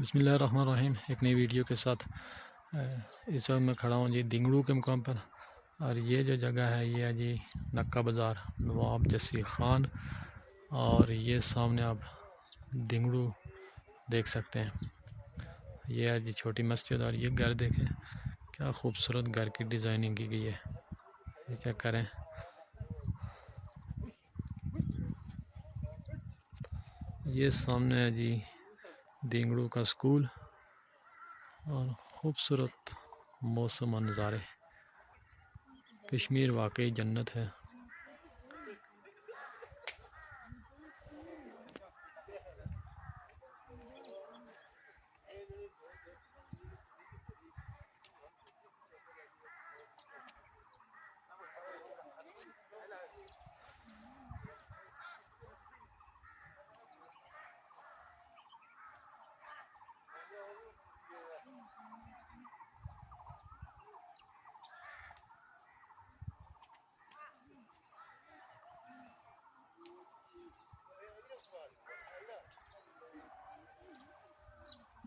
बिस्मिल्लाहिर्रहमानिर्रहीम। एक नई वीडियो के साथ इस वक्त मैं खड़ा हूँ जी दिंगड़ू के मुकाम पर। और ये जो जगह है ये है जी नक्का बाज़ार नवाब जसी ख़ान। और ये सामने आप दिंगड़ू देख सकते हैं। ये है जी छोटी मस्जिद। और ये घर देखें, क्या खूबसूरत घर की डिज़ाइनिंग की गई है। ये चेक करें। ये सामने है जी दिंगड़ू का स्कूल और खूबसूरत मौसम और नज़ारे। कश्मीर वाकई जन्नत है।